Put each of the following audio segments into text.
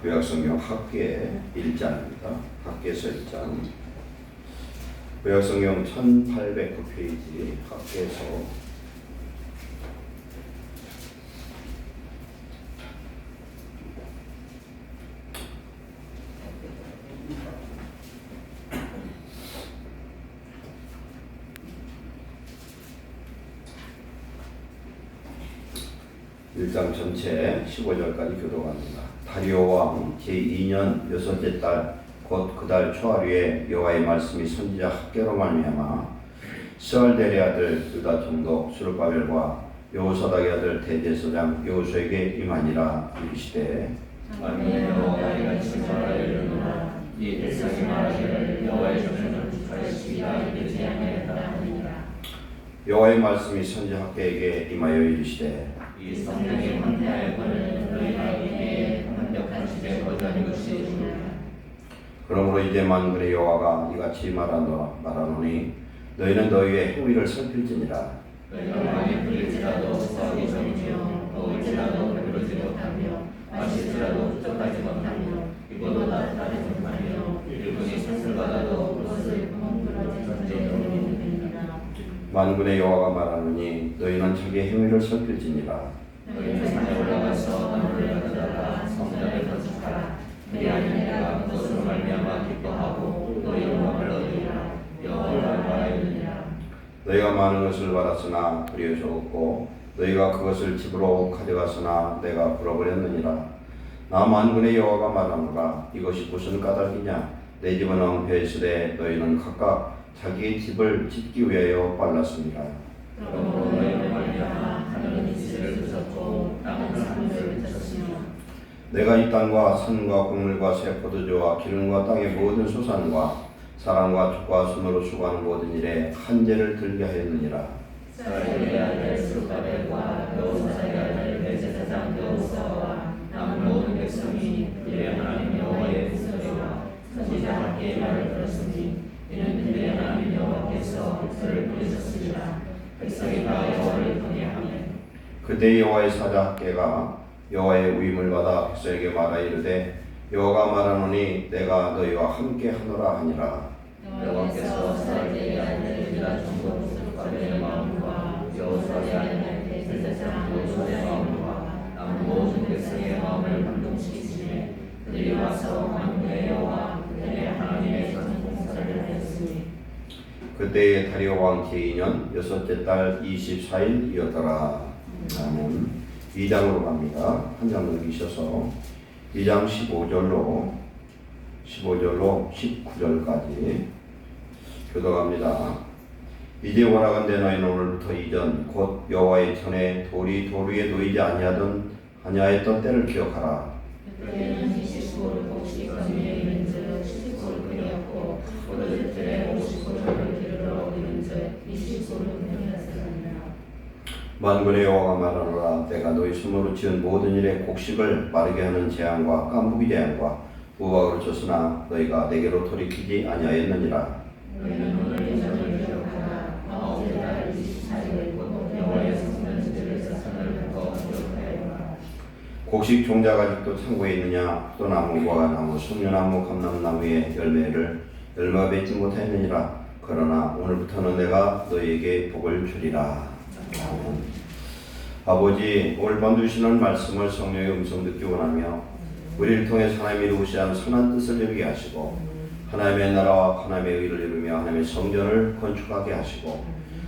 구약성경 학계 1장입니다. 학계서 1장. 구약성경 1809페이지 학계서 1장 전체 15절까지 교독합니다. 다리오 왕 제2년 여섯째 달 곧 그 달 초하루에 여호와의 말씀이 선지자 학개로 말미암아 스알델의 아들 유다 총독 스룹바벨과 여호사닥의 아들 대제사장 여호수에게 임하니라. 이르시되 만민의 여호와가 이같이 말하리로다. 이 백성이 말하기를 여호와의 전쟁을 축하하시기가 이르지 아니하였다 하니라. 여호와의 말씀이 선지자 학개에게 임하여 이르시되 이 성령의 황폐할 것을 너희가 이에 완벽한 집에 거주하는 것이 그러므로 이제 만군의 여호와가 이같이 말하노니 너희는 너희의 행위를 살필지니라. 너희가 많이 불릴지라도 싸우기 전이며 먹을지라도 배부르지 못하며 마실지라도 부족하지 못하며 이보다 따르지 못하며 일꾼이 상술받아도 그것을 구멍뚫어진 전쟁으로 만군의 여호와가 말하노니 너희는 자기의 행위를 살필지니라. 너희는 산에 올라가서 나무를 가져다가 성전을 건축하라. 그리하면 내가 그것으로 말미암아 기뻐하고 너희 영광을 얻으리라. 여호와가 말하느니라. 너희가 많은 것을 받았으나 그리어 적었고 너희가 그것을 집으로 가져갔으나 내가 불어버렸느니라. 나 만군의 여호와가 말하노라. 이것이 무슨 까닭이냐? 내 집은 엉패했으되 너희는 각각 자기의 집을 짓기 위하여 빨랐습니다. 그러므로 너희로 말미암아 하늘은 이슬을 부셨고 땅은 산들을 붙였으며 내가 이 땅과 산과 곡물과 새 포도주와 기름과 땅의 모든 소산과 사람과 족과 손으로 수고하는 모든 일에 한재를 들게 하였느니라. 스알델의 아들 스룹바벨과 여호사닥의 아들 대제사장 여호수아와 남은 모든 백성이 그들의 하나님 여호와의 목소리와 선지자 학개의 말을 들었으니 이는 그들의 하나님 여호와께서 그들을 부르셨으리라. 백성이 다 여호와를 경외하며 그때 여호와의 사자 학개가 여호와의 위임을 받아 백성에게 말하 이르되 여호와가 말하노니 내가 너희와 함께 하노라 하니라. 여호와께서 스알델의 아들 유다 총독 스룹바벨의 마음과 여호수아의 아들 대제사장 여호수아의 마음과 남은 모든 백성의 마음을 감동시키시되 그들이 와서 만군의 여호와 그들의 하나님의 전공사를 하였으니 그때의 다리오 왕 제2년 여섯째 달 24일이었더라. 아멘. 2장으로 갑니다. 한 장 넘기셔서 2장 15절로 19절까지 교독합니다. 이제 원하건대 너희는 오늘부터 이전 곧 여호와의 전에 돌이 돌 위에 놓이지 아니하였던 때를 기억하라. 그때는 20골을 곡식 건의에 이른즉 10골을 끓였고 포도주틀에 50골을 기르러 이른즉 20골을 끓였으니라. 만군의 여호와가 말하노라. 내가 너희 손으로 지은 모든 일에 곡식을 마르게 하는 재앙과 깐부기 재앙과 우박으로 쳤으나 너희가 내게로 돌이키지 아니하였느니라. 너희는 오늘 예정을 기억하라. 아홉째 달 24일 곧 여호와의 성전지들에서 산을 걷고 기억하여라. 곡식 종자가 아직도 창고에 있느냐? 포도나무, 무화과나무, 석류나무, 감람나무의 열매가 맺지 못하였느니라. 그러나 오늘부터는 내가 너희에게 복을 주리라. 아멘. 아버지, 오늘 밤 주시는 말씀을 성령의 음성 듣기 원하며 우리를 통해 하나님이 이루시는 선한 뜻을 이루게 하시고 하나님의 나라와 하나님의 의를 이루며 하나님의 성전을 건축하게 하시고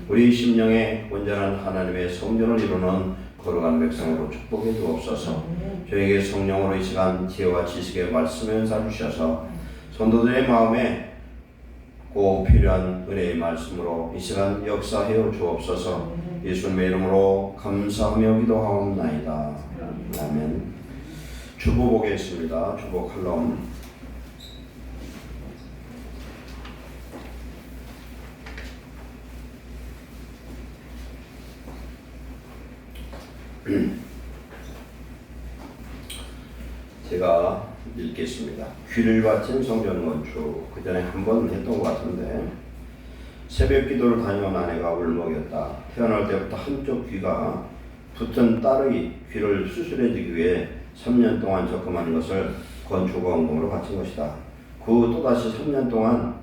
우리 심령에 온전한 하나님의 성전을 이루는 거룩한 백성으로 축복해 주옵소서. 저에게 성령으로 이 시간 지혜와 지식의 말씀을 은사 주셔서 성도들의 마음에 꼭 필요한 은혜의 말씀으로 이 시간 역사하여 주옵소서. 예수님의 이름으로 감사하며 기도하옵나이다. 아멘. 주보 보겠습니다. 주보 칼럼. 제가 읽겠습니다. 귀를 바친 성전 건축. 그 전에 한 번 했던 것 같은데 새벽 기도를 다녀온 아내가 울먹였다. 태어날 때부터 한쪽 귀가 붙은 딸의 귀를 수술해주기 위해 3년 동안 적금한 것을 건축원금으로 바친 것이다. 그 또다시 3년 동안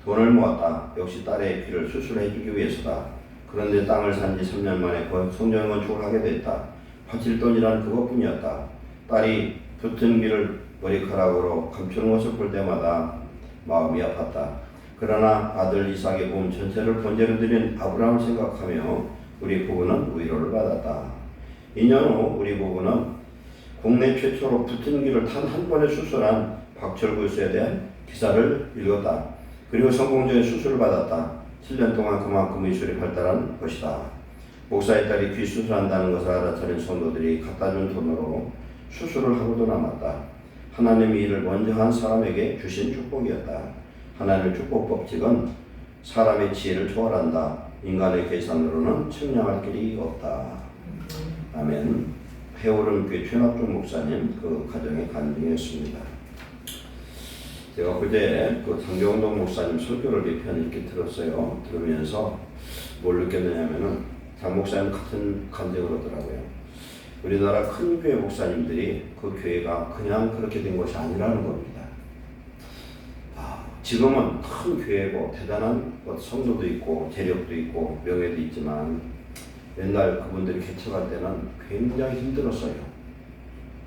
돈을 모았다. 역시 딸의 귀를 수술해주기 위해서다. 그런데 땅을 산 지 3년 만에 성전 건축을 하게 됐다. 바칠 돈이란 그것뿐이었다. 딸이 붙은 귀를 머리카락으로 감추는 것을 볼 때마다 마음이 아팠다. 그러나 아들 이삭의 몸 전체를 번제로 드린 아브라함을 생각하며 우리 부부는 위로를 받았다. 2년 후 우리 부부는 국내 최초로 붙은 귀를 단 한 번에 수술한 박철구 교수에 대한 기사를 읽었다. 그리고 성공적인 수술을 받았다. 7년 동안 그만큼 의술이 발달한 것이다. 목사의 딸이 귀 수술한다는 것을 알아차린 성도들이 갖다 준 돈으로 수술을 하고도 남았다. 하나님이 이를 먼저 한 사람에게 주신 축복이었다. 하나님의 축복 법칙은 사람의 지혜를 초월한다. 인간의 계산으로는 측량할 길이 없다. 아멘. 해오름교회 최낙종 목사님 그 가정의 간증이었습니다. 제가 그제 그 장경동 목사님 설교를 몇 편 이렇게 들었어요. 들으면서 뭘 느꼈느냐면은 장 목사님 같은 간증을 하더라고요. 우리나라 큰 교회 목사님들이 그 교회가 그냥 그렇게 된 것이 아니라는 겁니다. 지금은 큰 교회고 대단한 성도도 있고 재력도 있고 명예도 있지만 옛날 그분들이 개척할 때는 굉장히 힘들었어요.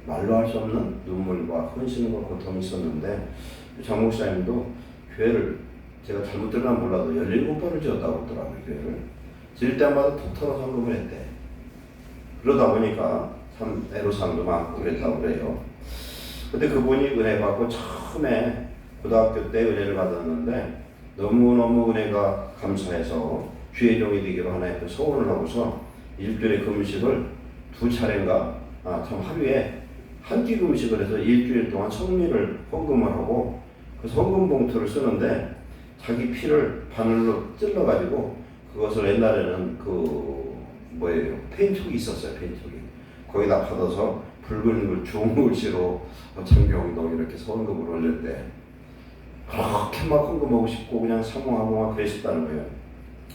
말로 할 수 없는 눈물과 헌신과 고통이 있었는데 장 목사님도 교회를 제가 잘못 들으나 몰라도 17번을 지었다고 하더라고요. 교회를 지을 때마다 톡 털어 헌금을 했대. 그러다 보니까 참 애로사항도 많고 그랬다고 그래요. 근데 그분이 은혜 받고 처음에 고등학교 때 은혜를 받았는데 너무너무 은혜가 감사해서 주의 종이 되기로 하나님께 소원을 하고서 일주일에 금식을 2차례인가 참 하루에 한 끼 금식을 해서 일주일 동안 성미를 헌금을 하고 그 헌금 봉투를 쓰는데 자기 피를 바늘로 찔러가지고 그것을 옛날에는 펜촉이 있었어요. 펜촉이 거기다 받아서 붉은 중물시로 장경동 이렇게 헌금을 올릴 때 그렇게 막 헌금하고 싶고 그냥 사모하고 막 그랬었다는 거예요.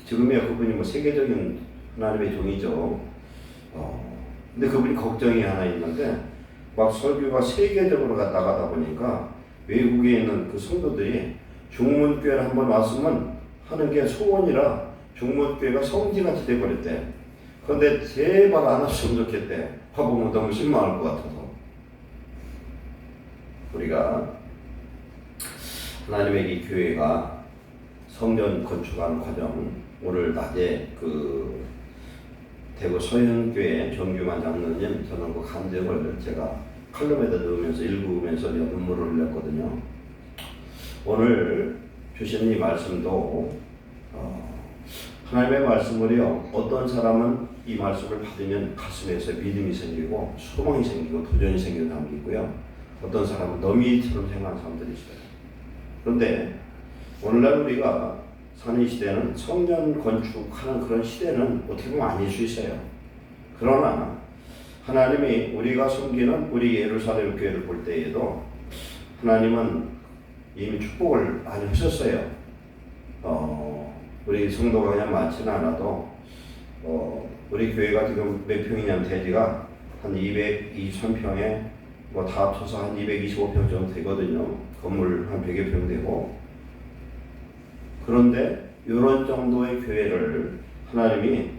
지금이야 그분이 세계적인 하나님의 종이죠. 근데 그분이 걱정이 하나 있는데 막 설교가 세계적으로 나가다 보니까 외국에 있는 그 성도들이 중문교회를 한번 왔으면 하는 게 소원이라 중문교회가 성지같이 돼버렸대. 그런데 제발 안 왔으면 좋겠대. 봐보면 너무 실망할 것 같아서. 우리가 하나님의 이 교회가 성전 건축하는 과정, 오늘 낮에 그 대구 서현교회 정규만 장로님 저는 그 간증을 제가 칼럼에다 넣으면서 읽으면서 눈물을 흘렸거든요. 오늘 주신 이 말씀도 하나님의 말씀을요, 어떤 사람은 이 말씀을 받으면 가슴에서 믿음이 생기고 소망이 생기고 도전이 생기는 사람이 있고요. 어떤 사람은 너미처럼 생각하는 사람들이 있어요. 그런데 오늘날 우리가 사는 이 시대는 성전 건축하는 그런 시대는 어떻게 보면 아닐 수 있어요. 그러나 하나님이 우리가 섬기는 우리 예루살렘 교회를 볼 때에도 하나님은 이미 축복을 많이 하셨어요. 우리 성도가 그냥 많지는 않아도 우리 교회가 지금 몇 평이냐면 대지가 한 223평에 다 합쳐서 한 225평 정도 되거든요. 건물 한 100여 평 되고. 그런데 이런 정도의 교회를 하나님이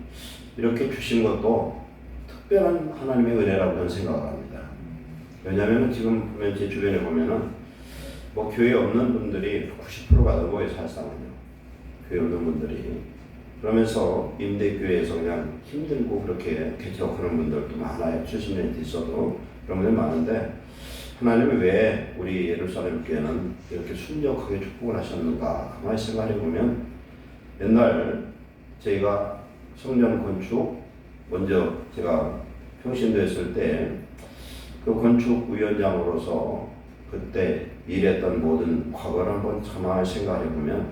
이렇게 주신 것도 특별한 하나님의 은혜라고 저는 생각을 합니다. 왜냐하면 지금 보면 제 주변에 보면은 교회 없는 분들이 90%가 넘어요. 사실상은요. 교회 없는 분들이. 그러면서 임대교회에서 그냥 힘들고 그렇게 개척하는 분들도 많아요. 70년이 있어도 그런 분들 많은데 하나님이 왜 우리 예루살렘 교회는 이렇게 순적하게 축복을 하셨는가 가만히 생각해 보면 옛날 저희가 성전 건축 먼저 제가 평신도 했을 때 그 건축위원장으로서 그때 일했던 모든 과거를 한번 가만히 생각해 보면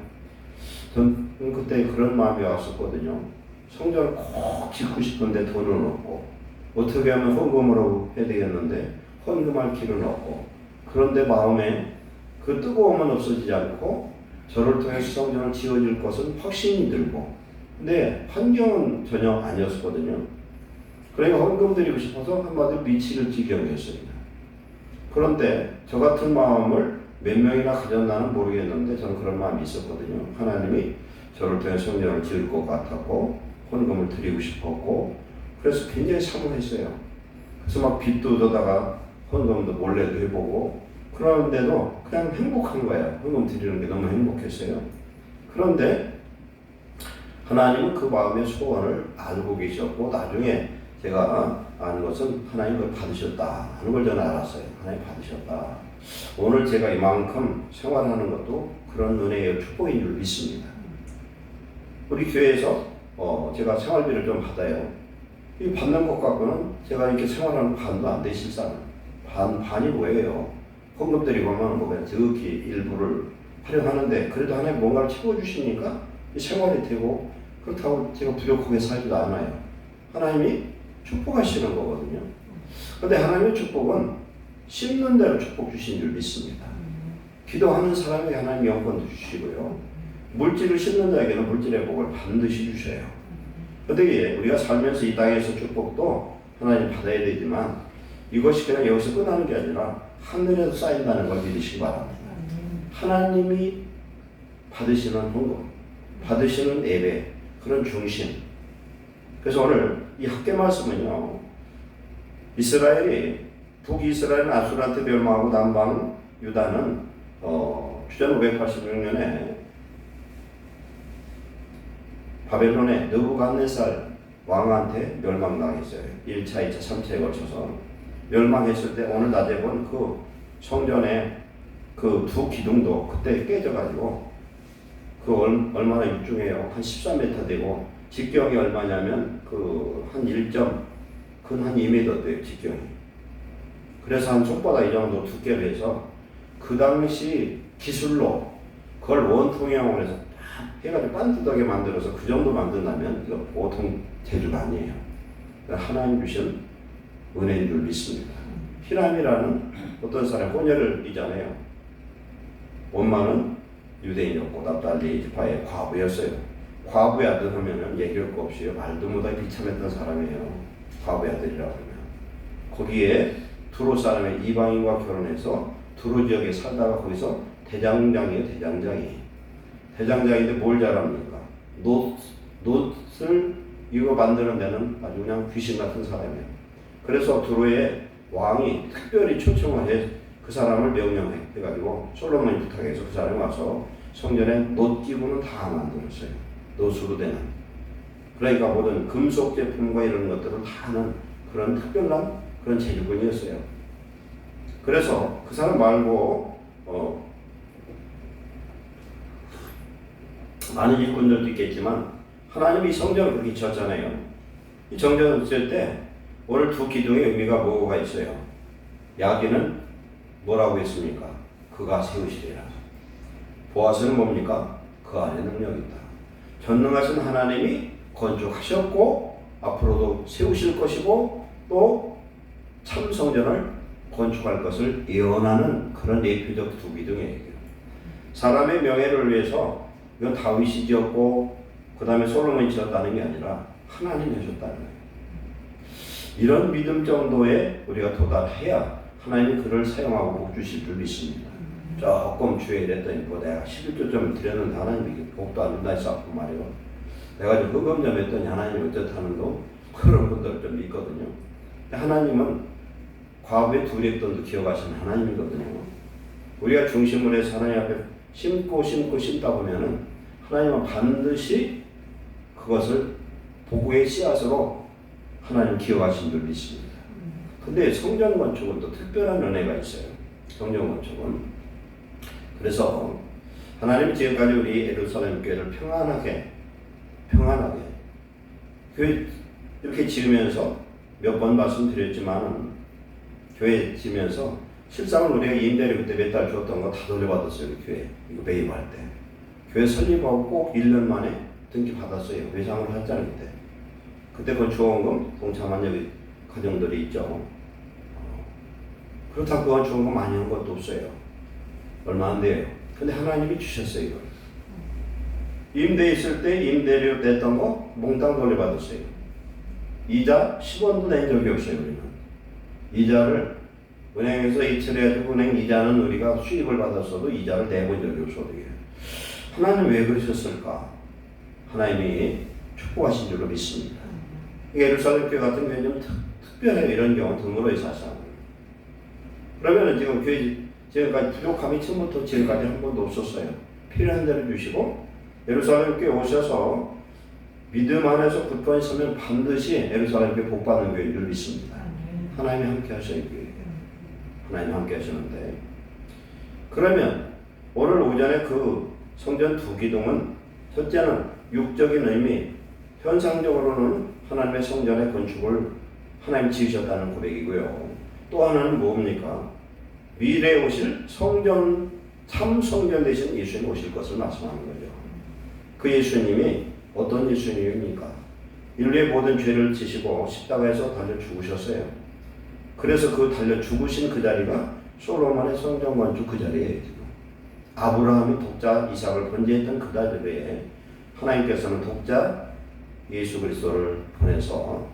전 그때 그런 마음이 왔었거든요. 성전을 꼭 짓고 싶은데 돈은 없고 어떻게 하면 헌금으로 해야 되겠는데 헌금할 길은 없고 그런데 마음에 그 뜨거움은 없어지지 않고 저를 통해서 성전을 지어질 것은 확신이 들고 근데 환경은 전혀 아니었거든요. 그러니까 헌금 드리고 싶어서 한마디로 미치를 지경이었습니다. 그런데 저 같은 마음을 몇 명이나 가졌나는 모르겠는데 저는 그런 마음이 있었거든요. 하나님이 저를 통해 성전을 지을 것 같았고 헌금을 드리고 싶었고 그래서 굉장히 사모했어요. 그래서 막 빚도 얻어다가 헌금도 몰래도 해보고 그러는데도 그냥 행복한 거예요. 헌금 드리는 게 너무 행복했어요. 그런데 하나님은 그 마음의 소원을 알고 계셨고 나중에 제가 아는 것은 하나님 그걸 받으셨다 하는 걸 저는 알았어요. 하나님 받으셨다. 오늘 제가 이만큼 생활하는 것도 그런 은혜의 축복인 줄 믿습니다. 우리 교회에서 제가 생활비를 좀 받아요. 이 받는 것 갖고는 제가 이렇게 생활하는 반도 안 돼, 실상은. 반이 뭐예요? 헌금 드리고 하면 뭐 지극히 일부를 활용하는데 그래도 하나님 뭔가를 채워주시니까 이 생활이 되고 그렇다고 제가 부족하게 살지도 않아요. 하나님이 축복하시는 거거든요. 근데 하나님의 축복은 씹는 대로 축복 주신 줄 믿습니다. 기도하는 사람에게 하나님 영권도 주시고요. 물질을 씹는 자에게는 물질의 복을 반드시 주셔요. 어떻게 우리가 살면서 이 땅에서 축복도 하나님 받아야 되지만 이것이 그냥 여기서 끝나는 게 아니라 하늘에서 쌓인다는 걸 믿으시기 바랍니다. 하나님이 받으시는 헌금, 받으시는 예배, 그런 중심. 그래서 오늘 이 학계 말씀은요, 이스라엘이 북이스라엘은 아수르한테 멸망하고 남방 유다는 주전 586년에 바벨론의 느부갓네살 왕한테 멸망당했어요. 1차, 2차, 3차에 걸쳐서 멸망했을 때 오늘 낮에 본 그 성전의 그 두 기둥도 그때 깨져가지고 그 얼마나 육중해요. 한 13m 되고 직경이 얼마냐면 그 한 2m 돼요. 직경이. 그래서 한 손바닥 이 정도 두께로 해서 그 당시 기술로 그걸 원통형으로 해서 해가지고 반듯하게 만들어서 그 정도 만든다면 이거 보통 재주가 아니에요. 하나님 주신 은혜인 줄 믿습니다. 히람이라는 어떤 사람 혼혈이잖아요. 엄마는 유대인이었고 납달리 지파의 과부였어요. 과부의 아들 하면은 얘기할 거 없이요. 말도 못하게 비참했던 사람이에요. 과부의 아들이라고 하면. 거기에 두로 사람의 이방인과 결혼해서 두로 지역에 살다가 거기서 대장장이에요. 대장장인데 뭘 잘합니까? 놋을 이거 만드는 데는 아주 그냥 귀신 같은 사람이에요. 그래서 두로의 왕이 특별히 초청을 해 그 사람을 명령해가지고 솔로몬이 부탁해서 그 사람이 와서 성전에 놋 기구는 다 만들었어요. 놋으로 되는. 그러니까 모든 금속 제품과 이런 것들을 다 하는 그런 특별한 그런 재주꾼이었어요. 그래서 그 사람 말고 많은 일꾼들도 있겠지만 하나님이 성전을 그렇게 지었잖아요. 이 성전을 지을 때 오늘 두 기둥의 의미가 뭐가 있어요? 야기는 뭐라고 했습니까? 그가 세우시리라. 보아스는 뭡니까? 그 안에 능력이 있다. 전능하신 하나님이 건축하셨고 앞으로도 세우실 것이고 또 참 성전을 건축할 것을 예언하는 그런 예표적 두 기둥이에요. 사람의 명예를 위해서 이건 다윗이 지었고 그 다음에 솔로몬이 지었다는 게 아니라 하나님이 하셨다는 거예요. 이런 믿음 정도에 우리가 도달해야 하나님이 그를 사용하고 복 주실 줄 믿습니다. 조금 주에 이랬더니 뭐 내가 11조 좀 드렸는데 하나님이 복도 안 준다 해서 아픈 말이에요. 내가 좀 흑금 좀 했더니 하나님이 어떻다는 거 그런 분들을 좀 믿거든요. 하나님은 과거에 둘이 했던도 기억하시는 하나님이거든요. 우리가 중심을 해서 하나님 앞에 심다 보면은 하나님은 반드시 그것을 복의 씨앗으로 하나님 기억하신 줄 믿습니다. 근데 성전 건축은 또 특별한 은혜가 있어요. 성전 건축은. 그래서 하나님이 지금까지 우리 예루살렘 교회를 평안하게 교회 이렇게 지으면서 몇 번 말씀드렸지만 교회 지면서 실상은 우리가 임대료 그때 몇 달 줬던 거 다 돌려받았어요. 우리 교회 이거 매입할 때 교회 설립하고 꼭 1년 만에 등기 받았어요. 외상을 했잖아요. 그때 건축원금 동참한 여기 가정들이 있죠. 그렇다고 그 건축원금 많이 한 것도 없어요. 얼마 안 돼요. 근데 하나님이 주셨어요. 이걸. 임대 있을 때 임대료 냈던 거 몽땅 돌려받았어요. 이자 10원도 낸 적이 없어요. 우리는. 이자를 은행에서 이체해가지고 은행 이자는 우리가 수입을 받았어도 이자를 내본 적이 없어요. 하나님 왜 그러셨을까? 하나님이 축복하신 줄로 믿습니다. 예루살렘 교회 같은 경우는 좀 특별해요. 이런 경우 드물어요, 사실. 그러면 지금 교회 지금까지 부족함이 처음부터 지금까지 한 번도 없었어요. 필요한 대로 주시고 예루살렘 교회 오셔서 믿음 안에서 굳건히 서면 반드시 예루살렘 교회 복 받는 교회인 줄 믿습니다. 하나님이 함께 하셔야 교회예요. 하나님 함께 하시는데 그러면 오늘 오전에 그 성전 두 기둥은 첫째는 육적인 의미, 현상적으로는 하나님의 성전의 건축을 하나님 지으셨다는 고백이고요. 또 하나는 뭡니까? 미래에 오실 성전, 참 성전 대신 예수님 오실 것을 말씀하는 거죠. 그 예수님이 어떤 예수님입니까? 인류의 모든 죄를 지시고 십자가에서 달려 죽으셨어요. 그래서 그 달려 죽으신 그 자리가 솔로몬의 성전 건축 그 자리예요. 아브라함이 독자 이삭을 번제했던 그 자리에 하나님께서는 독자 예수 그리스도를 보내서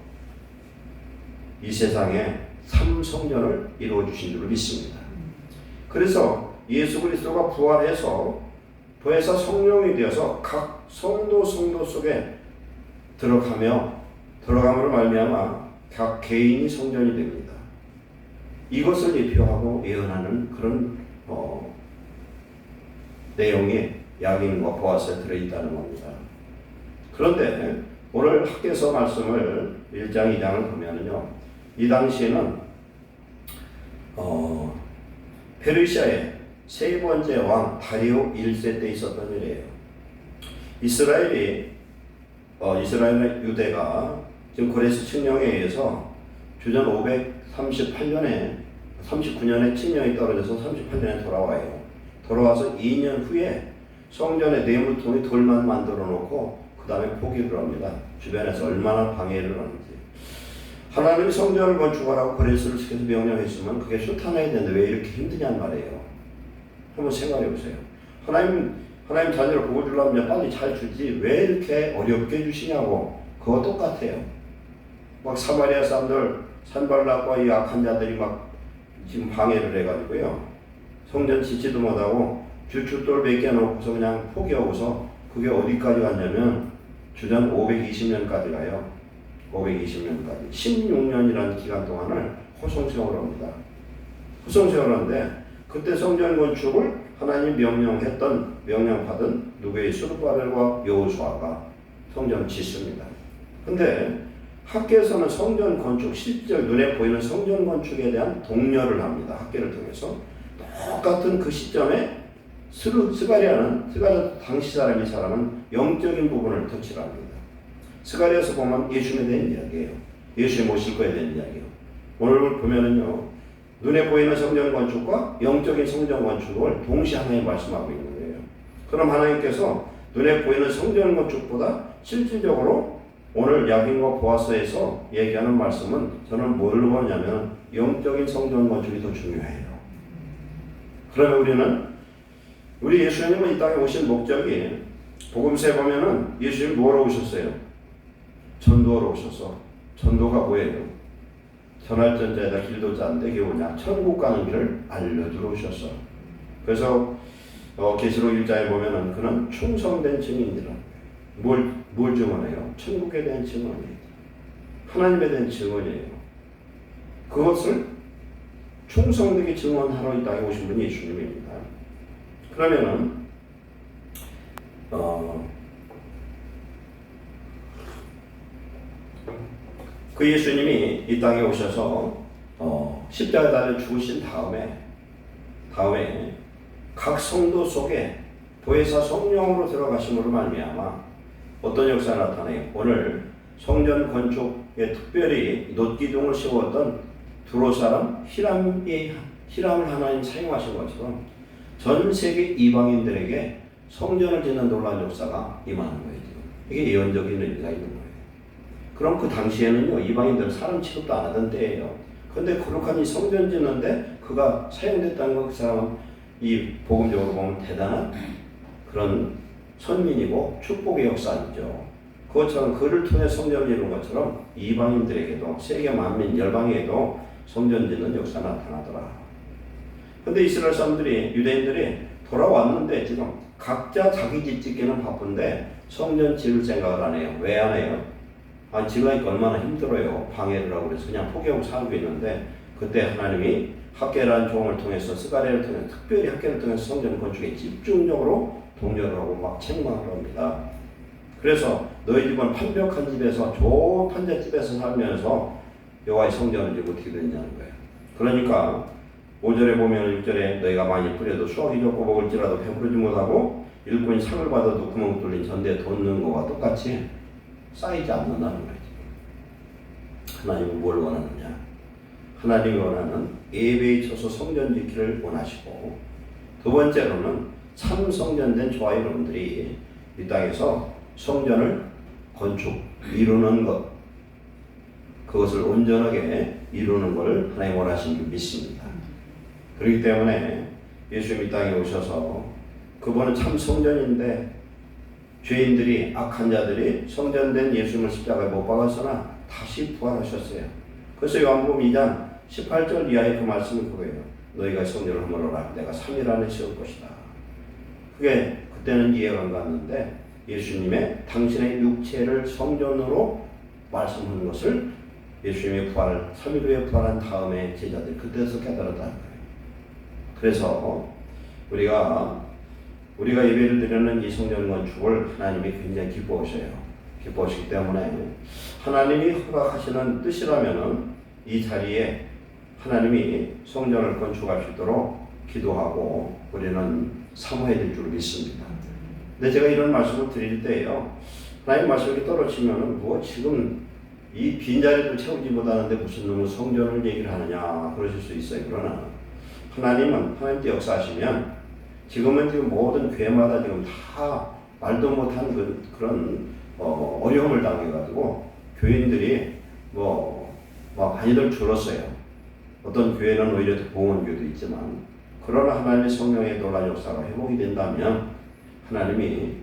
이 세상에 삼성전을 이루어 주신 줄 믿습니다. 그래서 예수 그리스도가 부활해서 성령이 되어서 각 성도 속에 들어감으로 말미암아 각 개인이 성전이 됩니다. 이것을 예표하고 예언하는 그런 내용이 야긴과 보아스에 들어있다는 겁니다. 그런데 오늘 학개서 말씀을 1장 2장을 보면은요, 이 당시에는 페르시아의 세 번째 왕 다리오 1세 때 있었던 일이에요. 이스라엘의 유대가 지금 고레스 칙령에 의해서 주전 39년에 칙령이 떨어져서 38년에 돌아와요. 돌아와서 2년 후에 성전의 내무통이 돌만 만들어 놓고 그 다음에 포기를 합니다. 주변에서 얼마나 방해를 하는지. 하나님이 성전을 건축하라고 고레스를 시켜서 명령했으면 그게 sultan해야 되는데 왜 이렇게 힘드냔 말이에요. 한번 생각해 보세요. 하나님 자녀를 보고 주려면 빨리 잘 주지 왜 이렇게 어렵게 주시냐고. 그거 똑같아요. 막 사마리아 사람들 산발락과 이 악한 자들이 막 지금 방해를 해가지고요. 성전 짓지도 못하고 주춧돌 몇 개 놓고서 그냥 포기하고서 그게 어디까지 갔냐면 주전 520년까지 가요. 520년까지 16년이라는 기간 동안을 호송세월을 합니다. 호송세월을 하는데 그때 성전 건축을 하나님 명령받은 누구의 스룹바벨과 여호수아가 성전을 짓습니다. 근데 학계에서는 성전 건축, 실제 눈에 보이는 성전 건축에 대한 독려를 합니다. 학계를 통해서. 똑같은 그 시점에 스가랴 당시 이 사람은 영적인 부분을 터치를 합니다. 스가랴에서 보면 예수님에 대한 이야기예요. 예수님 오실 거에 대한 이야기예요. 오늘 보면은요, 눈에 보이는 성전 건축과 영적인 성전 건축을 동시에 하나님 말씀하고 있는 거예요. 그럼 하나님께서 눈에 보이는 성전 건축보다 실질적으로 오늘 야긴과 보아스에서 얘기하는 말씀은 저는 뭘로 보냐면 영적인 성전 건축이 더 중요해요. 그러면 우리 예수님은 이 땅에 오신 목적이 복음서에 보면은 예수님 뭐하러 오셨어요? 전도하러 오셔서. 전도가 뭐예요? 전할전자에다 길도 짠데 이게 뭐냐? 천국 가는 길을 알려주러 오셨어. 그래서 계시록 1장에 보면은 그는 충성된 증인이라. 뭘 증언해요? 천국에 대한 증언이에요. 하나님에 대한 증언이에요. 그것을 충성되게 증언하러 이 땅에 오신 분이 예수님입니다. 그러면은 그 예수님이 이 땅에 오셔서 십자가에 달려 죽으신 다음에 각 성도 속에 보혜사 성령으로 들어가심으로 말미암아 어떤 역사가 나타나요? 오늘 성전 건축에 특별히 놋기둥을 세웠던 두로 사람 히람을 하나님 사용하신 것처럼 전 세계 이방인들에게 성전을 짓는 놀라운 역사가 임하는 거예요. 이게 예언적인 의미가 있는 거예요. 그럼 그 당시에는요, 이방인들은 사람 취급도 안 하던 때예요. 그런데 거룩한 이 성전 짓는데 그가 사용됐다는 건 그 사람은 이 복음적으로 보면 대단한 그런 선민이고 축복의 역사이죠. 그것처럼 그를 통해 성전을 이룬 것처럼 이방인들에게도 세계 만민 열방에게도 성전 짓는 역사가 나타나더라. 근데 이스라엘 사람들이, 유대인들이 돌아왔는데 지금 각자 자기 집 짓기는 바쁜데 성전 지을 생각을 안 해요. 왜 안 해요? 지으니까 얼마나 힘들어요. 방해를 하고 그래서 그냥 포기하고 살고 있는데, 그때 하나님이 학개라는 종을 통해서, 스가랴를 통해서, 특별히 학개를 통해서 성전 건축에 집중적으로 동조를 하고 막 책망을 합니다. 그래서 너희 집은 판벽한 집에서, 좋은 판잣집에서 살면서 여호와의 성전을 지금 어떻게 됐냐는 거예요. 그러니까 5절에 보면 6절에 너희가 많이 뿌려도 수확이 적고 먹을지라도 배부르지 못하고 일꾼이 상을 받아도 구멍 뚫린 전대에 돈 넣은 것과 똑같이 쌓이지 않는다는 거예요. 하나님은 뭘 원하느냐? 하나님이 원하는 예배에 쳐서 성전 짓기를 원하시고, 두 번째로는 참 성전된 저와 여러분들이 이 땅에서 성전을 건축, 이루는 것, 그것을 온전하게 이루는 것을 하나님 원하시는 줄 믿습니다. 그렇기 때문에 예수님이 이 땅에 오셔서, 그분은 참 성전인데 죄인들이, 악한 자들이 성전된 예수님을 십자가에 못 박았으나 다시 부활하셨어요. 그래서 요한복음 2장 18절 이하의 그 말씀이 그거예요. 너희가 성전을 허물어라. 내가 3일 안에 세울 것이다. 그게 그때는 이해가 안 갔는데, 예수님의 당신의 육체를 성전으로 말씀하는 것을 예수님의 부활, 3일 후에 부활한 다음에 제자들이 그때서 깨달았다는 거예요. 그래서 우리가 예배를 드리는 이 성전 건축을 하나님이 굉장히 기뻐하셔요. 기뻐하시기 때문에 하나님이 허락하시는 뜻이라면은 이 자리에 하나님이 성전을 건축할 수 있도록 기도하고 우리는 사모해야 될 줄 믿습니다. 근데 제가 이런 말씀을 드릴 때요, 하나님 말씀이 떨어지면은 뭐 지금 이 빈자리도 채우지 못하는데 무슨 놈의 성전을 얘기를 하느냐 그러실 수 있어요. 그러나 하나님은, 하나님께 역사하시면 지금 모든 교회마다 지금 다 말도 못한 그런 어려움을 당해가지고 교인들이 막 많이들 줄었어요. 어떤 교회는 오히려 더 봉헌 교회도 있지만, 그러나 하나님의 성령의 놀라운 역사가 회복이 된다면 하나님이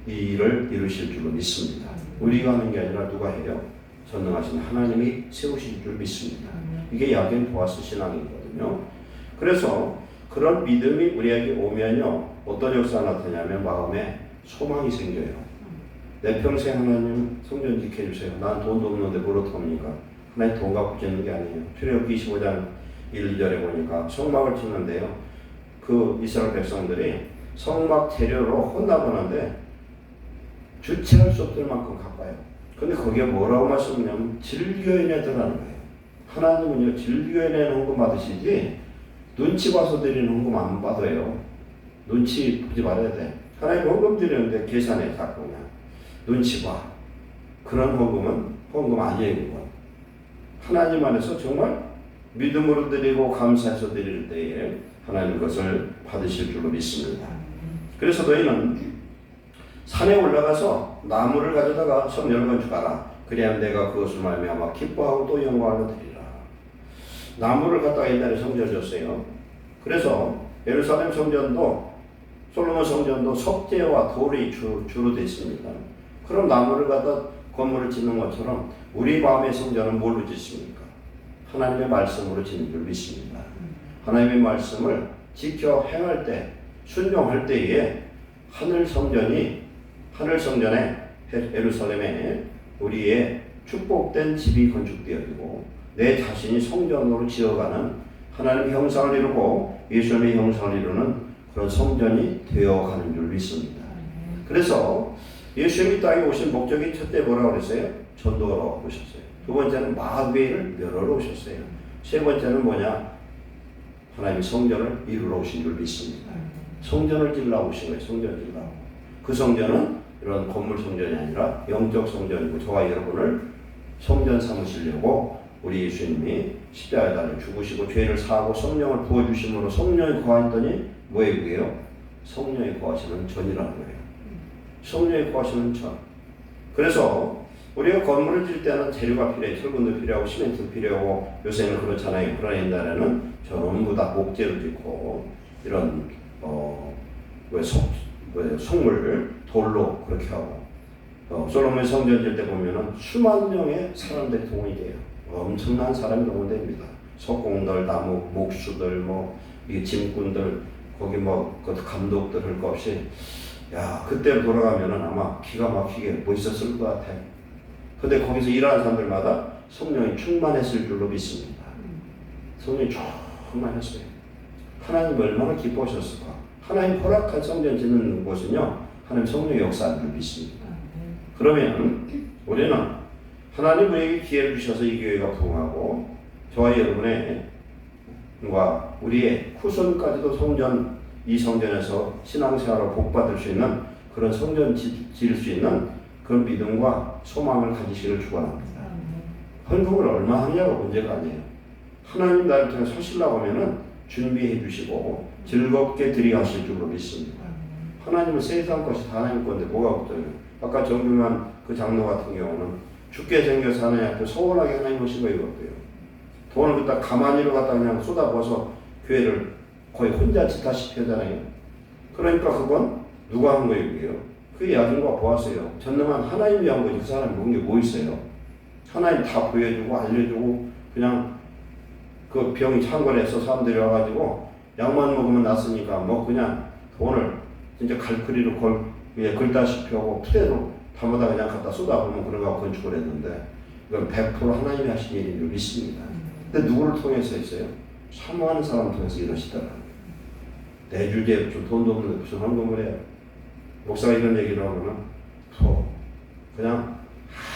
이 일을 이루실 줄로 믿습니다. 우리가 하는 게 아니라 누가 해요? 전능하신 하나님이 세우실 줄 믿습니다. 이게 야긴 보아스 신앙이거든요. 그래서 그런 믿음이 우리에게 오면요, 어떤 역사가 나타나냐면 마음에 소망이 생겨요. 내 평생 하나님 성전 지켜주세요. 난 돈도 없는데 뭘 어떡합니까? 하나님 돈 갖고 짓는 게 아니에요. 출애굽기 25장 1, 2절에 보니까 성막을 짓는데요, 그 이스라엘 백성들이 성막 재료로 혼나보는데 주체할 수 없을 만큼 갚아요. 근데 거기에 뭐라고 말씀하냐면 즐겨해내더라는 거예요. 하나님은요, 즐겨해내는 헌금 받으시지 눈치 봐서 드리는 헌금 안 받아요. 눈치 보지 말아야 돼. 하나님 헌금 드리는데 계산해 자꾸 그냥 눈치 봐. 그런 헌금 아니에요. 그건. 하나님 안에서 정말 믿음으로 드리고 감사해서 드릴 때에 하나님 그것을 받으실 줄로 믿습니다. 그래서 너희는 산에 올라가서 나무를 가져다가 성전을 건축하라. 그래야 내가 그것을 말미암아 기뻐하고 또 영광을 드리라. 나무를 갖다가 옛날에 성전을 줬어요. 그래서 예루살렘 성전도, 솔로몬 성전도 석재와 돌이 주로 되어 있습니다. 그럼 나무를 갖다 건물을 짓는 것처럼 우리 마음의 성전은 뭘로 짓습니까? 하나님의 말씀으로 짓는 줄 믿습니다. 하나님의 말씀을 지켜 행할 때, 순종할 때에 하늘 성전에 예루살렘에 우리의 축복된 집이 건축되어지고 내 자신이 성전으로 지어가는 하나님의 형상을 이루고 예수님의 형상을 이루는 그런 성전이 되어가는 줄 믿습니다. 그래서 예수님이 땅에 오신 목적이 첫째 뭐라고 그랬어요? 전도하러 오셨어요. 두 번째는 마귀를 멸하러 오셨어요. 세 번째는 뭐냐? 하나님의 성전을 이루러 오신 줄 믿습니다. 성전을 지으러 오신 거예요. 성전을 지으러. 그 성전은 이런 건물 성전이 아니라 영적 성전이고, 저와 여러분을 성전 삼으시려고 우리 예수님이 십자가에 달려 죽으시고 죄를 사하고 성령을 부어주심으로 성령이 거하였더니 뭐예요? 그게요? 성령이 거하시는 전이라는 거예요. 성령이 거하시는 전. 그래서 우리가 건물을 질 때는 재료가 필요해요. 철근도 필요하고 시멘트도 필요하고, 요새는 그렇잖아요. 그러나 옛날에는 전부 다 목재로 짓고 이런 성물 돌로 그렇게 하고, 솔로몬 성전 질 때 보면은 수만 명의 사람들이 동원이 돼요. 엄청난 사람이 동원됩니다. 석공들, 나무, 목수들, 이 짐꾼들, 거기 그 감독들 할 거 없이, 야, 그때 돌아가면은 아마 기가 막히게 멋있었을 것 같아. 근데 거기서 일하는 사람들마다 성령이 충만했을 줄로 믿습니다. 성령이 충만했어요. 하나님 얼마나 기뻐하셨을까? 하나님 허락한 성전 짓는 곳은요, 하나님 성령의 역사를 믿습니다. 그러면 우리는 하나님 우리에게 기회를 주셔서 이 교회가 부흥하고 저와 여러분의 우리의 후손까지도 이 성전에서 신앙생활을 복받을 수 있는 그런 성전 지을 수 있는 그런 믿음과 소망을 가지시기를 축원합니다. 헌금을 얼마 하냐가 문제가 아니에요. 하나님 나를 통해 서시려고 하면은 준비해 주시고 즐겁게 드리하실 줄로 믿습니다. 하나님은 세상 것이 다 하나님 건데 뭐가 걱정해요. 아까 정규만 그 장로 같은 경우는 죽게 생겨서 하나님 소원하게 하나님 오신 거 이거고요. 돈을 갖다 가만히로 갖다 그냥 쏟아부어서 교회를 거의 혼자 짓다시피 하잖아요. 그러니까 그건 누가 한 거예요? 그 야중과 보았어요. 전능한 하나님이 한 거지 그 사람이 먹은 게 뭐 있어요? 하나님 다 보여주고 알려주고 그냥 그 병이 창궐해서 사람들이 와가지고 약만 먹으면 낫으니까 그냥 돈을 진짜 갈크리로 걸다시피 하고 푸대로 담아다 그냥 갖다 쏟아보면 그런 거 건축을 했는데 이건 100% 하나님이 하신 일인 줄 믿습니다. 근데 누구를 통해서 했어요? 사모하는 사람을 통해서 이러시더라고요. 내 주제에 무슨 돈도 없는데 무슨 헌금을 해요? 목사가 이런 얘기를 하면 그냥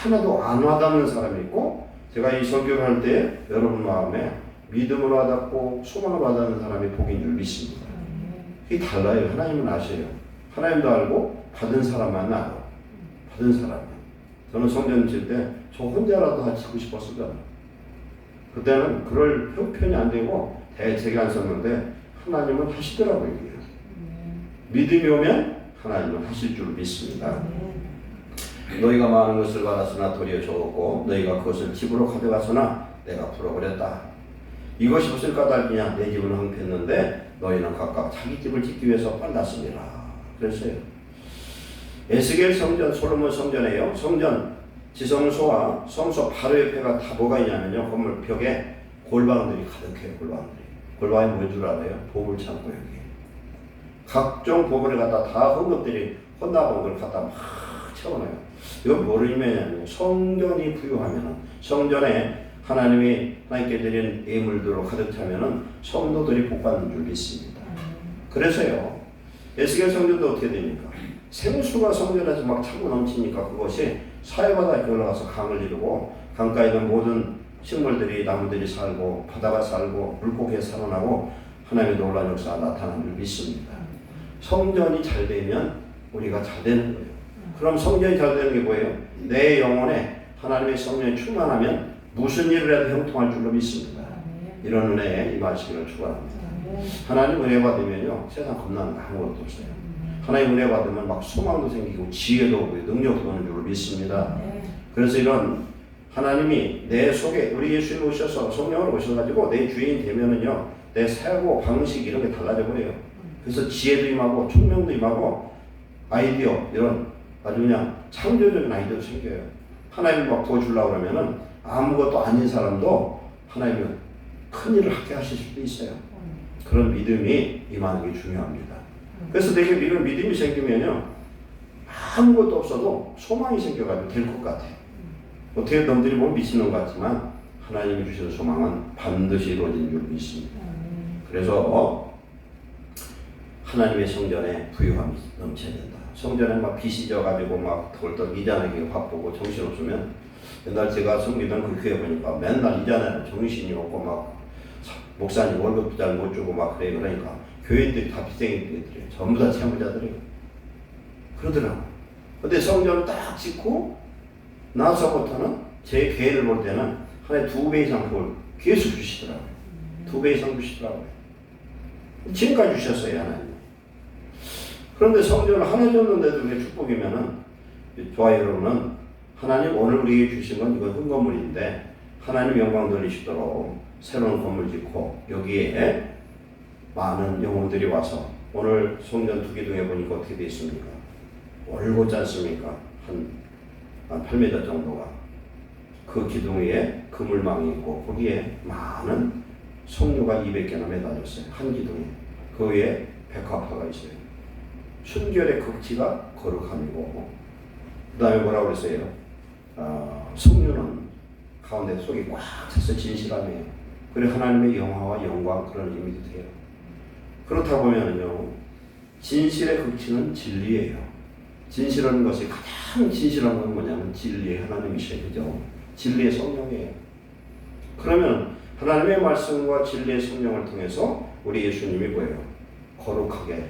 하나도 안 와닿는 사람이 있고 제가 이 설교를 할 때 여러분 마음에 믿음을 와닿고 소망을 와닿는 사람이 복인 줄 믿습니다. 이게 달라요. 하나님은 아셔요. 하나님도 알고 받은 사람만 알아. 받은 사람만. 저는 성전 질 때 저 혼자라도 다 짓고 싶었어요. 그때는 그럴 형편이 안 되고 대책이 안 썼는데 하나님은 하시더라고요. 믿음이 오면 하나님은 하실 줄 믿습니다. 너희가 많은 것을 받았으나 도리어 적었고 너희가 그것을 집으로 가져갔으나 내가 풀어버렸다. 이것이 무슨 까닭이냐? 내 집은 황폐했는데 너희는 각각 자기 집을 짓기 위해서 빨랐습니다. 그랬어요. 에스겔 성전, 솔로몬 성전에요. 성전 지성소와 성소 바로 옆에가 다 뭐가 있냐면요. 건물 벽에 골방들이 가득해요. 골방이 뭔 줄 알아요? 보물창고 여기. 각종 보물을 갖다 다 헌금들이 헌납한 걸 갖다 막 채워놔요. 이건 뭐를 의미하냐면 성전이 부유하면은 성전에 하나님이 하나님께 드린 예물들로 가득 차면은 성도들이 복받는 줄 믿습니다. 그래서요. 에스겔 성전도 어떻게 됩니까? 생수가 성전에서 막 차고 넘치니까 그것이 사해바다에 올라가서 강을 이루고 강가에 있는 모든 식물들이 나무들이 살고 바다가 살고 물고기에 살아나고 하나님의 놀라운 역사가 나타나는 줄 믿습니다. 성전이 잘 되면 우리가 잘 되는 거예요. 그럼 성전이 잘 되는 게 뭐예요? 내 영혼에 하나님의 성령이 충만하면 무슨 일을 해도 형통할 줄로 믿습니다. 이런 은혜에 임하시기를 축원합니다. 하나님 은혜 받으면요 세상 겁나는 거 아무것도 없어요. 하나님 은혜 받으면 막 소망도 생기고 지혜도 오고 능력도 오는 줄로 믿습니다. 그래서 이런 하나님이 내 속에 우리 예수님 오셔서 성령을 오셔가지고 내 주인 되면은요 내 사고 방식 이런 게 달라져 버려요. 그래서 지혜도 임하고 총명도 임하고 아이디어 이런 아주 그냥 창조적인 아이디어도 생겨요. 하나님이 막 부어주려고 그러면은 아무것도 아닌 사람도 하나님이 큰 일을 하게 하실 수도 있어요. 그런 믿음이 임하는 게 중요합니다. 그래서 내게 이런 믿음이 생기면요 아무것도 없어도 소망이 생겨가지고 될 것 같아요. 어떻게 넘들이 보면 미치는 것 같지만 하나님이 주시는 소망은 반드시 이루어진 줄 믿습니다. 그래서 하나님의 성전에 부유함이 넘쳐야 된다. 성전에 막 빛이 져가지고 막 덜덜 이자내기가 바쁘고 정신없으면 옛날 제가 섬기던 그 교회 보니까 맨날 이자내는 정신이 없고 막 목사님 월급도 잘 못 주고 막 그래. 그러니까 교인들이 다 빚쟁이들이에요. 전부 다 채무자들이에요. 그러더라고. 근데 성전을 딱 짓고 나서부터는 제 계획을 볼 때는 하나의 2배 이상 볼 계속 주시더라고요. 2배 이상 주시더라고요. 지금까지 주셨어요, 하나님. 그런데 성전을 하나 줬는데도 그게 축복이면은, 저와 여러분은 하나님 오늘 우리에게 주신 건 이건 흠건물인데, 하나님 영광 돌리시도록 새로운 건물 짓고, 여기에 많은 영혼들이 와서, 오늘 성전 두기둥에 보니까 어떻게 되어 있습니까? 올곧지 않습니까? 한 8m 정도가. 그 기둥 위에 그물망이 있고 거기에 많은 석류가 200개나 매달렸어요. 한 기둥에. 그 위에 백합화가 있어요. 순결의 극치가 거룩함이고 그 다음에 뭐라고 그랬어요? 석류는 가운데 속이 꽉 차서 진실함이에요. 그리고 하나님의 영화와 영광 그런 의미도 돼요. 그렇다 보면요 진실의 극치는 진리예요. 진실한 것이 가장 진실한 건 뭐냐면 진리의 하나님이셔요. 그죠? 진리의 성령이에요. 그러면 하나님의 말씀과 진리의 성령을 통해서 우리 예수님이 뭐예요? 거룩하게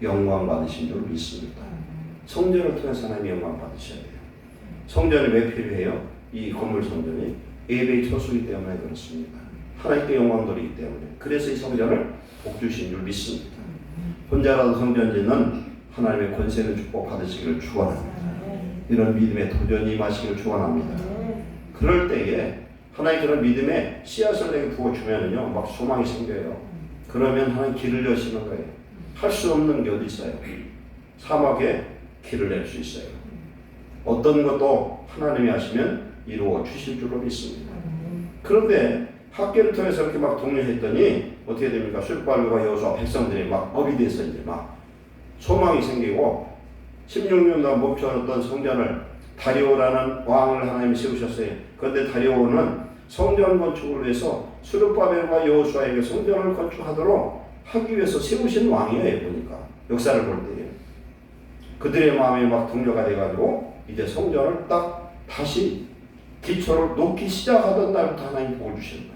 영광 받으신 줄 믿습니다. 성전을 통해서 하나님의 영광 받으셔야 돼요. 성전이 왜 필요해요? 이 건물 성전이 예배의 처소이기 때문에 그렇습니다. 하나님께 영광 돌리기 때문에. 그래서 이 성전을 복주신 줄 믿습니다. 혼자라도 성전 짓는 하나님의 권세는 축복 받으시기를 축원합니다. 이런 믿음의 도전이 임하시기를 축원합니다. 그럴 때에 하나님 그런 믿음의 씨앗을 내게 부어주면은요 막 소망이 생겨요. 그러면 하나님 길을 여시는 거예요. 할 수 없는 게 어디 있어요? 사막에 길을 낼 수 있어요. 어떤 것도 하나님이 하시면 이루어 주실 줄로 믿습니다. 그런데 학계를 통해서 이렇게 막 독려했더니 어떻게 됩니까? 숫발과 여호수아 백성들이 막 업이 돼서 이제 막 소망이 생기고 16년 동안 멈춰놨던 성전을 다리오라는 왕을 하나님이 세우셨어요. 그런데 다리오는 성전 건축을 위해서 스룹바벨과 여호수아에게 성전을 건축하도록 하기 위해서 세우신 왕이에요. 보니까 역사를 볼 때에 그들의 마음이 막 동료가 돼가지고 이제 성전을 딱 다시 기초를 놓기 시작하던 날부터 하나님 복을 주시는 거예요.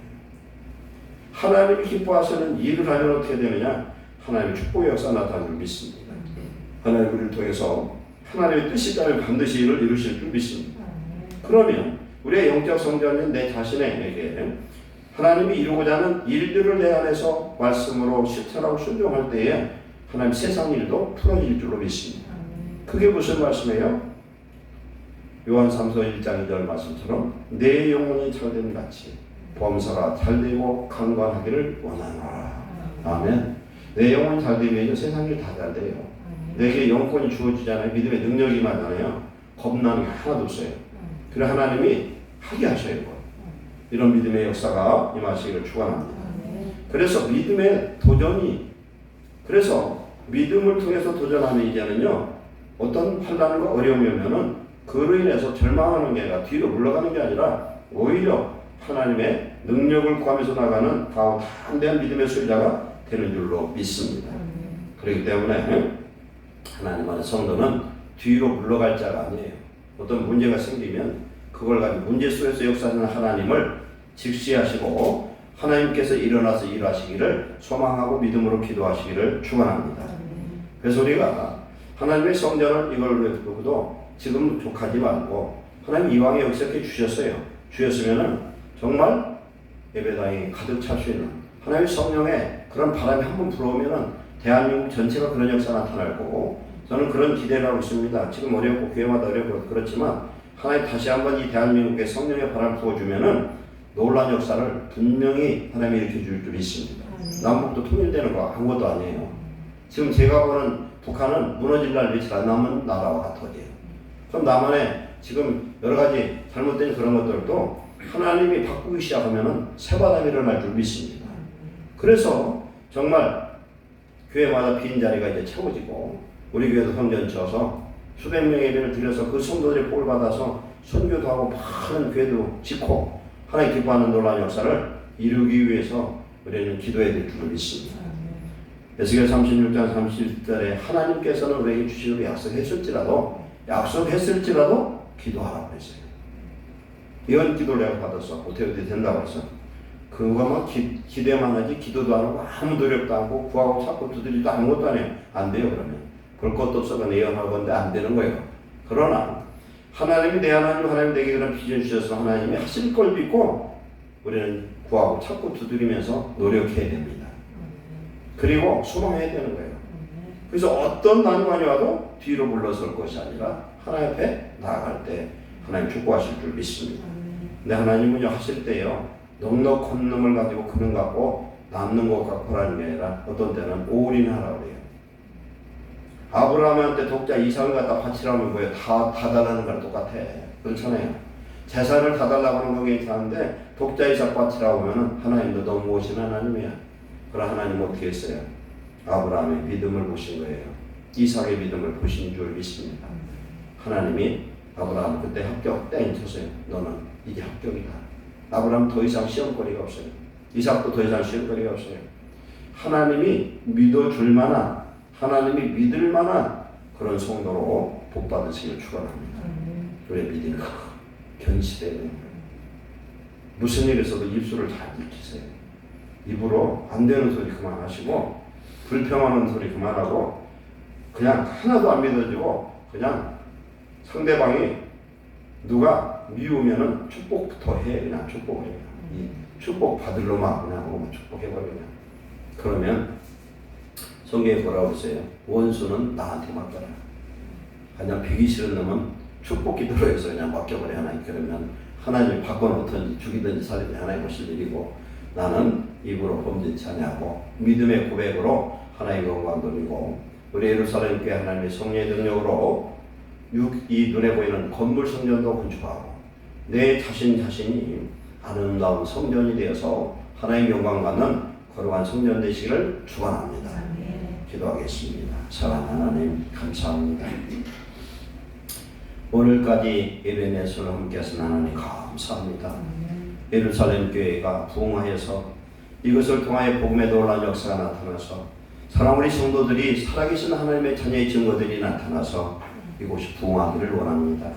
하나님이 기뻐하시는 일을 하면 어떻게 되느냐? 하나님의 축복의 역사 나타나는 줄 믿습니다. 하나님 우리를 통해서 하나님의 뜻이라면 반드시 일을 이루실 줄 믿습니다. 그러면 우리의 영적 성전인 내 자신에게 하나님이 이루고자 하는 일들을 내 안에서 말씀으로 실천하고 순종할 때에 하나님 세상 일도 풀어질 줄로 믿습니다. 그게 무슨 말씀이에요? 요한 3서 1장 2절 말씀처럼 내 영혼이 잘됨 같이 범사가 잘되고 강건하기를 원하노라. 아멘. 내 영혼이 잘되면 세상 일 다 잘돼요. 내게 영권이 주어지잖아요. 믿음의 능력이 임하잖아요. 겁나는 게 하나도 없어요. 그래 하나님이 하게 하셔요. 이런 믿음의 역사가 임하시기를 축원합니다. 그래서 믿음의 도전이 그래서 믿음을 통해서 도전하는 이제는요 어떤 환난과 어려움이 오면은 그로 인해서 절망하는 게 아니라 뒤로 물러가는 게 아니라 오히려 하나님의 능력을 구하면서 나가는 담대한 믿음의 소유자가 되는 줄로 믿습니다. 그렇기 때문에 하나님 안의 성도는 뒤로 물러갈 자가 아니에요. 어떤 문제가 생기면 그걸 가지고 문제 속에서 역사하는 하나님을 직시하시고 하나님께서 일어나서 일하시기를 소망하고 믿음으로 기도하시기를 축원합니다. 그래서 우리가 하나님의 성전을 이걸 두고도 지금 족하지 말고 하나님 이왕에 역사해 주셨어요. 주셨으면은 정말 예배당이 가득 찰 수 있는 하나님의 성령의 그런 바람이 한번 불어오면은 대한민국 전체가 그런 역사 나타날 거고 저는 그런 기대를 하고 있습니다. 지금 어렵고 교회마다 어렵고 그렇지만 하나님 다시 한번 이 대한민국에 성령의 바람을 부어주면은 놀라운 역사를 분명히 하나님이 일으켜 줄 줄 믿습니다. 남북도 통일되는 거 아무것도 아니에요. 지금 제가 보는 북한은 무너질 날 며칠 안 남은 나라와 같아요. 그럼 남한에 지금 여러 가지 잘못된 그런 것들도 하나님이 바꾸기 시작하면은 새바람이 일어날 줄 믿습니다. 그래서 정말 교회마다 빈 자리가 이제 채워지고 우리 교회도 성전 지어서 수백 명의 예배를 드려서 그 성도들의 복을 받아서 선교도 하고 많은 교회도 짓고 하나님 기뻐하는 놀라운 역사를 이루기 위해서 우리는 기도해야 될 줄 믿습니다. 에스겔 36장 30절에 하나님께서는 우리에게 주시기로 약속했을지라도 기도하라고 했어요. 이런 기도를 내가 받았어. 어떻게 된다고 했어. 그거만 기대만 하지 기도도 안 하고 아무 노력도 안 하고 구하고 찾고 두드리도 아무것도 안 해요. 안 돼요. 그러면 볼 것도 없어가 내연할 건데 안 되는 거예요. 그러나 하나님이 내 하나님 내게 그런 비전 주셔서 하나님이 하실 걸 믿고 우리는 구하고 찾고 두드리면서 노력해야 됩니다. 그리고 소망해야 되는 거예요. 그래서 어떤 난관이 와도 뒤로 물러설 것이 아니라 하나님 앞에 나아갈 때 하나님 축복하실 줄 믿습니다. 근데 하나님은요 하실 때요 넉넉한 놈을 가지고 그는 갖고 남는 것 갖고라는 게 아니라 어떤 때는 올인하라고 그래요. 아브라함한테 독자 이삭을 갖다 바치라면 뭐예요? 다 달라는 거랑 똑같아. 그렇잖아요. 재산을 다 달라고 하는 거 괜찮은데 독자 이삭 바치라고 하면 하나님도 너무 모신 하나님이야. 그럼 하나님 어떻게 했어요? 아브라함의 믿음을 보신 거예요. 이삭의 믿음을 보신 줄 믿습니다. 하나님이 아브라함 그때 합격 땡 쳤어요. 너는 이제 합격이다. 아브라함 더 이상 시험거리가 없어요. 이삭도 더 이상 시험거리가 없어요. 하나님이 믿어줄 만한, 하나님이 믿을 만한 그런 성도로 복받으시길 축원합니다. 우리의 믿음이 견시되는 거예요. 무슨 일 있어도 입술을 잘 지키세요. 입으로 안 되는 소리 그만하시고 불평하는 소리 그만하고 그냥 하나도 안 믿어지고 그냥 상대방이 누가 미우면은 축복부터 해. 그냥 축복을 해요. 이 축복 받을 놈아 그냥 하고 축복해버려. 그러면 성경에 뭐라고 했어요? 원수는 나한테 맡겨라. 그냥 배기 싫은 놈은 축복 기도로 해서 그냥 맡겨버려. 하나님. 그러면 하나님이 바꿔놓든지 죽이든지 살리든지 하나님 보실 일이고 나는 입으로 범죄치 아니하고 믿음의 고백으로 하나님의 영광 돌리고 우리 예루살렘 교회 하나님의 성령의 능력으로 이 눈에 보이는 건물 성전도 건축하고 내 자신이 아름다운 성전이 되어서 하나님의 영광 받는 거룩한 성전 되시기를 축원합니다. 기도하겠습니다. 사랑하는 하나님 감사합니다. 오늘까지 예배의 손을 함께 하신 하나님 감사합니다. 예루살렘 교회가 부흥하여서 이것을 통하여 복음의 놀라운 역사가 나타나서 사랑하는 성도들이 살아계신 하나님의 자녀의 증거들이 나타나서 이곳이 부흥하기를 원합니다.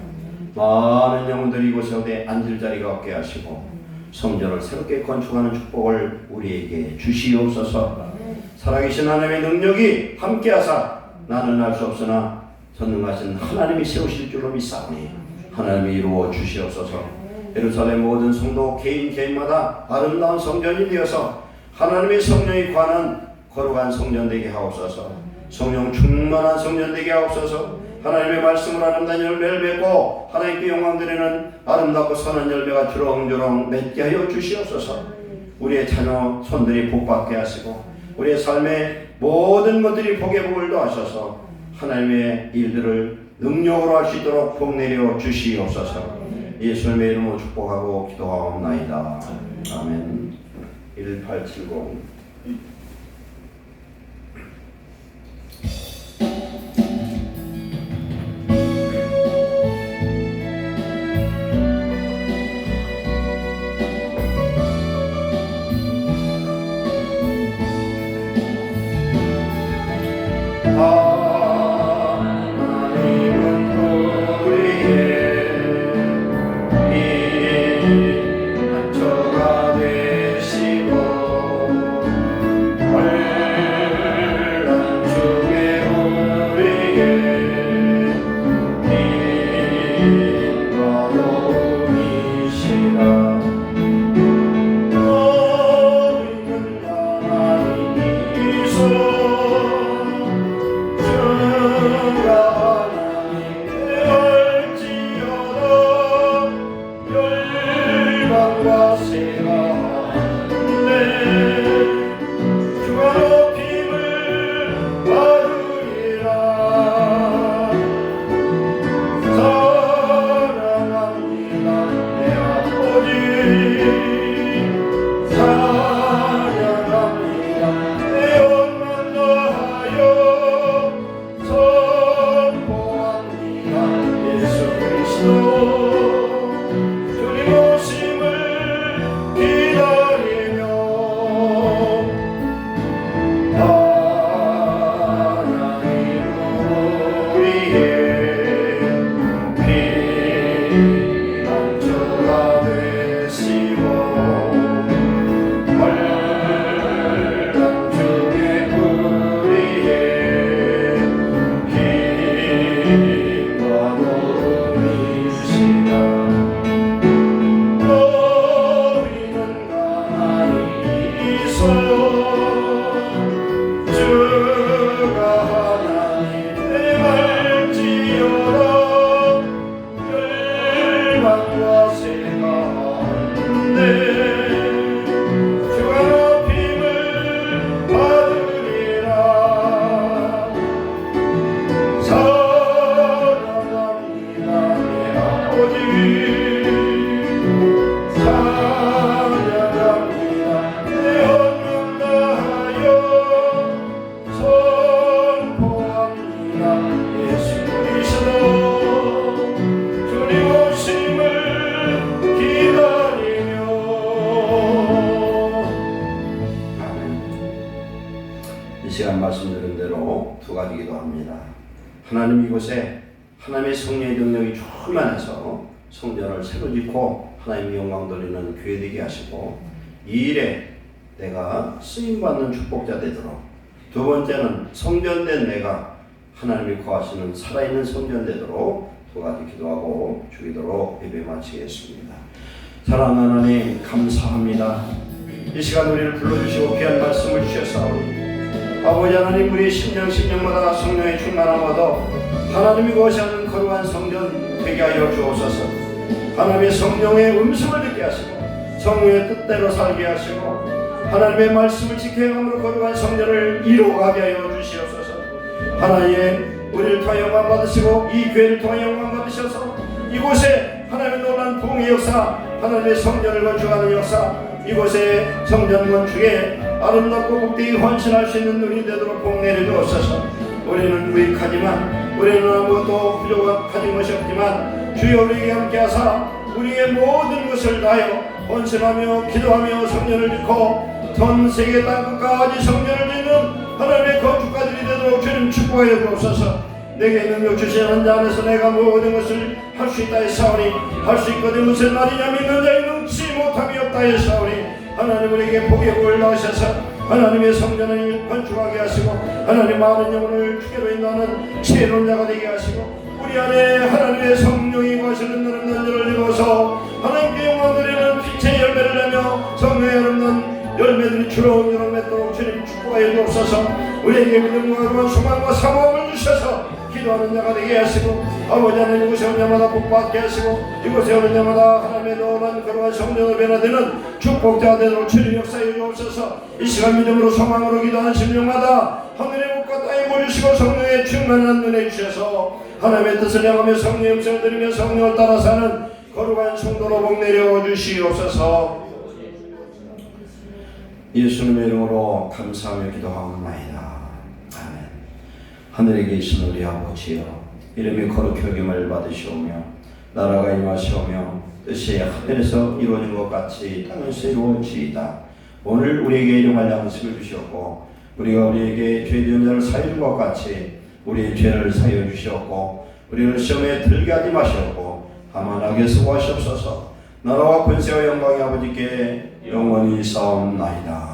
많은 영혼들이 이곳에 앉을 자리가 없게 하시고 성전을 새롭게 건축하는 축복을 우리에게 주시옵소서. 살아계신 하나님의 능력이 함께하사 나는 알 수 없으나 전능하신 하나님이 세우실 줄로 믿사오니 하나님이 이루어 주시옵소서. 예루살렘 모든 성도 개인마다 아름다운 성전이 되어서 하나님의 성령이 관한 거룩한 성전 되게 하옵소서. 성령 충만한 성전 되게 하옵소서. 하나님의 말씀을 아름다운 열매를 맺고 하나님께 영광 드리는 아름답고 선한 열매가 주렁주렁 맺게 하여 주시옵소서. 우리의 자녀 손들이 복받게 하시고 우리의 삶의 모든 것들이 복의 복을 더하셔서 하나님의 일들을 능력으로 할 수 있도록 복 내려 주시옵소서. 예수님의 이름으로 축복하고 기도하옵나이다. 아멘. 1870 하나님은 우리의 안처가 되시고 이 시간 말씀드린 대로 두 가지 기도합니다. 하나님, 이곳에 하나님의 성령의 능력이 충만해서 성전을 새로 짓고 하나님의 영광 돌리는 교회 되게 하시고, 이 일에 내가 쓰임받는 축복자 되도록, 두 번째는 성전된 내가 하나님이 거하시는 살아있는 성전 되도록 두 가지 기도하고 주기도록 예배 마치겠습니다. 사랑하는 하나님, 감사합니다. 이 시간 우리를 불러주시고 귀한 말씀을 주셨사오니 아버지 하나님, 우리 심령마다 성령의 충만함 얻어 하나님이 거하시는 거룩한 성전 되게 하여 주옵소서. 하나님의 성령의 음성을 듣게 하시고 성령의 뜻대로 살게 하시고 하나님의 말씀을 지켜감으로 거룩한 성전을 이루어가게 하여 주시옵소서. 하나님, 우리를 통하여 영광 받으시고 이 교회를 통하여 영광 받으셔서 이곳에 하나님의 놀라운 부흥의 역사, 하나님의 성전을 건축하는 역사, 이곳에 성전 건축에 아름답고 복되게 헌신할 수 있는 눈이 되도록 복 내려주옵소서. 우리는 무익하지만, 우리는 아무것도 부족한 가진 것이 없지만 주여 우리에게 함께하사 우리의 모든 것을 다하여 헌신하며 기도하며 성전을 짓고 전 세계 땅 끝까지 성전을 짓는 하나님의 건축가들이 되도록 주님 축복하여 주옵소서. 내게 능력 주시는 자 안에서 내가 모든 것을 할 수 있다 했사오니 할 수 있거든 무슨 말이냐, 믿는 자의 능치 못함이 없다 했사오니 하나님 우리에게 복의 복을 넣으셔서 하나님의 성전을 건축하게 하시고 하나님 많은 영혼을 주께로 인도하는 지혜로운 자가 되게 하시고 우리 안에 하나님의 성령이 거하시는 너는 난자를 이루어서 하나님께 영광 드리는 빛의 열매를 내며 성령의 아름다운 열매들이 주렁주렁 맺도록 주님 축복하여 주옵소서. 우리에게 믿음과 그런 소망과 사모함을 주셔서 기도하는 자가 되게 하시고 아버지 하나님, 이곳에 오는 자마다 복받게 하시고 이곳에 오는 자마다 하나님의 놀라운 거룩한 성령으로 변화되는 축복자가 되도록 주님 역사해 주옵소서. 이 시간 믿음으로 소망으로 기도하는 심령마다 하늘의 복과 땅에 모주시고 성령의 충만한 눈에 주셔서 하나님의 뜻을 향하며 성령의 음성을 들으며 성령을 따라 사는 거룩한 성도로 복 내려 주시옵소서. 예수님의 이름으로 감사하며 기도하옵나이다. 아멘. 하늘에 계신 우리 아버지여, 이름이 거룩히 여김을 받으시오며 나라가 임하시오며 뜻이 하늘에서 이루어진 것 같이 땅에서 이루어지이다. 오늘 우리에게 일용할 양식을 주시옵고 우리가 우리에게 죄 지은 자를 사하여 준 것 같이 우리의 죄를 사하여 주시옵고 우리를 시험에 들게 하지 마시옵고 다만 악에서 구하시옵소서. 나라와 권세와 영광이 아버지께 영원히 싸움나이다.